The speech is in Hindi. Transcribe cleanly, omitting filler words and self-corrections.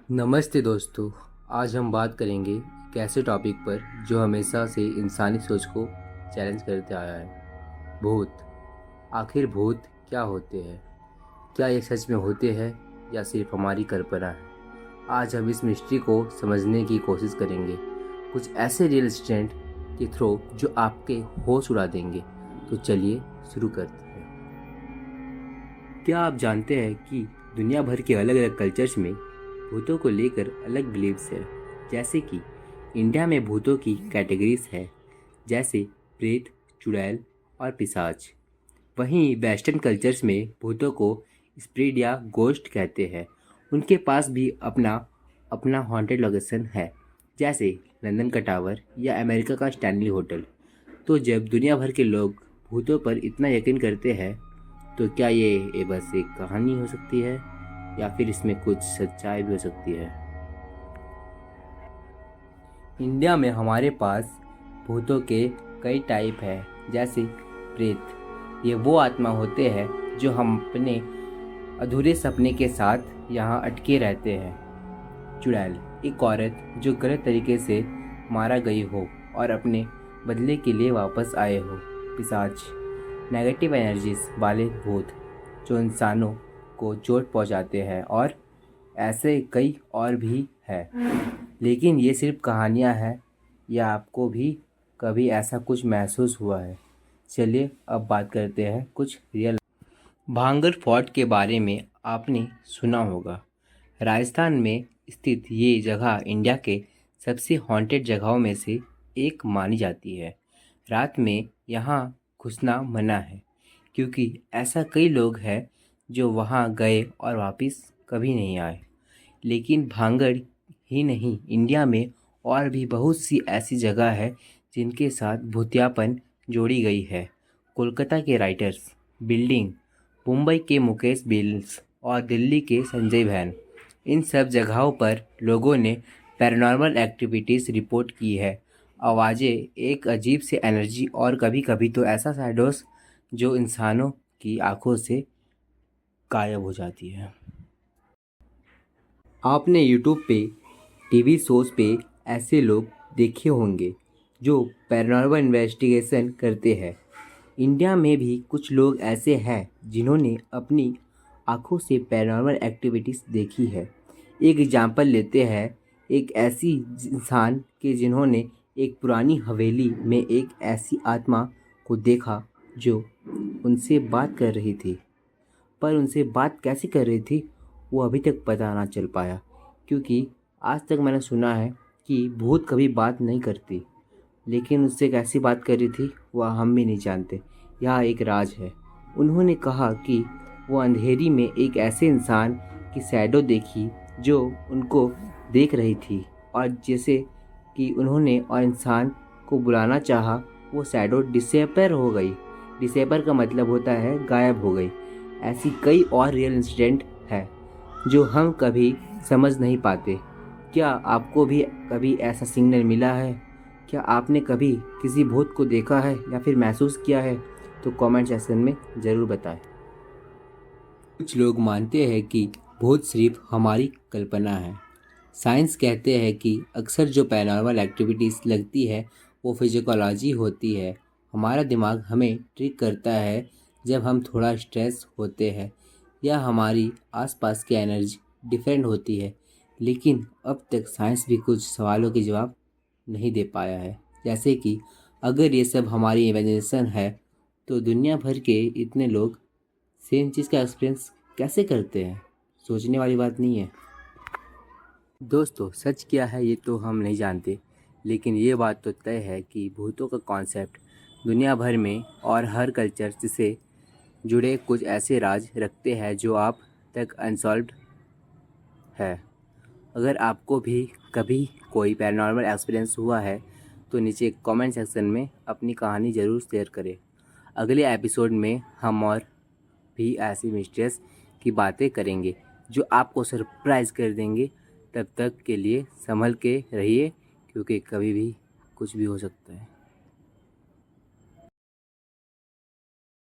नमस्ते दोस्तों। आज हम बात करेंगे एक ऐसे टॉपिक पर जो हमेशा से इंसानी सोच को चैलेंज करते आया है। भूत। आखिर भूत क्या होते हैं? क्या ये सच में होते हैं या सिर्फ हमारी कल्पना है? आज हम इस मिस्ट्री को समझने की कोशिश करेंगे, कुछ ऐसे रियल इंसिडेंट के थ्रू जो आपके होश उड़ा देंगे। तो चलिए शुरू करते हैं। क्या आप जानते हैं कि दुनिया भर के अलग अलग कल्चर्स में भूतों को लेकर अलग बिलीव्स है। जैसे कि इंडिया में भूतों की कैटेगरीज है, जैसे प्रेत, चुड़ैल और पिशाच। वहीं वेस्टर्न कल्चर्स में भूतों को स्पिरिट या गोस्ट कहते हैं। उनके पास भी अपना अपना हॉन्टेड लोकेशन है, जैसे लंदन का टावर या अमेरिका का स्टैनली होटल। तो जब दुनिया भर के लोग भूतों पर इतना यकीन करते हैं, तो क्या ये बस एक कहानी हो सकती है या फिर इसमें कुछ सच्चाई भी हो सकती है? इंडिया में हमारे पास भूतों के कई टाइप है, जैसे प्रेत। ये वो आत्मा होते हैं जो हम अपने अधूरे सपने के साथ यहाँ अटके रहते हैं। चुड़ैल, एक औरत जो गलत तरीके से मारा गई हो और अपने बदले के लिए वापस आए हो। पिशाच, नेगेटिव एनर्जीज वाले भूत जो इंसानों को चोट पहुंचाते हैं, और ऐसे कई और भी है। लेकिन ये सिर्फ कहानियाँ हैं, या आपको भी कभी ऐसा कुछ महसूस हुआ है? चलिए अब बात करते हैं कुछ रियल। भांगड़ फोर्ट के बारे में आपने सुना होगा। राजस्थान में स्थित ये जगह इंडिया के सबसे हॉन्टेड जगहों में से एक मानी जाती है। रात में यहाँ घुसना मना है, क्योंकि ऐसा कई लोग हैं जो वहाँ गए और वापस कभी नहीं आए। लेकिन भांगड़ ही नहीं, इंडिया में और भी बहुत सी ऐसी जगह है जिनके साथ भूतियापन जोड़ी गई है। कोलकाता के राइटर्स बिल्डिंग, मुंबई के मुकेश बिल्स और दिल्ली के संजय भैन, इन सब जगहों पर लोगों ने पैरानॉर्मल एक्टिविटीज़ रिपोर्ट की है। आवाज़ें, एक अजीब से एनर्जी और कभी कभी तो ऐसा शैडोस जो इंसानों की आंखों से गायब हो जाती है। आपने यूट्यूब पे, टीवी शोज़ पे ऐसे लोग देखे होंगे जो पैरानॉर्मल इन्वेस्टिगेशन करते हैं। इंडिया में भी कुछ लोग ऐसे हैं जिन्होंने अपनी आंखों से पैरानॉर्मल एक्टिविटीज़ देखी है। एक एग्जांपल लेते हैं, एक ऐसी इंसान के जिन्होंने एक पुरानी हवेली में एक ऐसी आत्मा को देखा जो उनसे बात कर रही थी। पर उनसे बात कैसे कर रही थी वो अभी तक पता ना चल पाया, क्योंकि आज तक मैंने सुना है कि भूत कभी बात नहीं करती, लेकिन उससे कैसी बात कर रही थी वह हम भी नहीं जानते। यह एक राज है। उन्होंने कहा कि वो अंधेरी में एक ऐसे इंसान की शैडो देखी जो उनको देख रही थी, और जैसे कि उन्होंने और इंसान को बुलाना चाहा, वो शैडो डिसेपर हो गई। डिसेपर का मतलब होता है गायब हो गई। ऐसी कई और रियल इंसिडेंट है जो हम कभी समझ नहीं पाते। क्या आपको भी कभी ऐसा सिग्नल मिला है? क्या आपने कभी किसी भूत को देखा है या फिर महसूस किया है? तो कमेंट सेक्शन में ज़रूर बताएं। कुछ लोग मानते हैं कि भूत सिर्फ हमारी कल्पना है। साइंस कहते हैं कि अक्सर जो पैरानॉर्मल एक्टिविटीज़ लगती है वो फिजिकोलॉजी होती है। हमारा दिमाग हमें ट्रिक करता है जब हम थोड़ा स्ट्रेस होते हैं या हमारी आसपास की एनर्जी डिफरेंट होती है। लेकिन अब तक साइंस भी कुछ सवालों के जवाब नहीं दे पाया है, जैसे कि अगर ये सब हमारी इमेजिनेशन है तो दुनिया भर के इतने लोग सेम चीज़ का एक्सपीरियंस कैसे करते हैं? सोचने वाली बात नहीं है। दोस्तों, सच क्या है ये तो हम नहीं जानते, लेकिन ये बात तो तय है कि भूतों का कॉन्सेप्ट दुनिया भर में और हर कल्चर से जुड़े कुछ ऐसे राज रखते हैं जो आप तक अनसॉल्व्ड है। अगर आपको भी कभी कोई पैरानॉर्मल एक्सपीरियंस हुआ है तो नीचे कमेंट सेक्शन में अपनी कहानी ज़रूर शेयर करें। अगले एपिसोड में हम और भी ऐसी मिस्ट्रीज की बातें करेंगे जो आपको सरप्राइज़ कर देंगे। तब तक के लिए संभल के रहिए, क्योंकि कभी भी कुछ भी हो सकता है।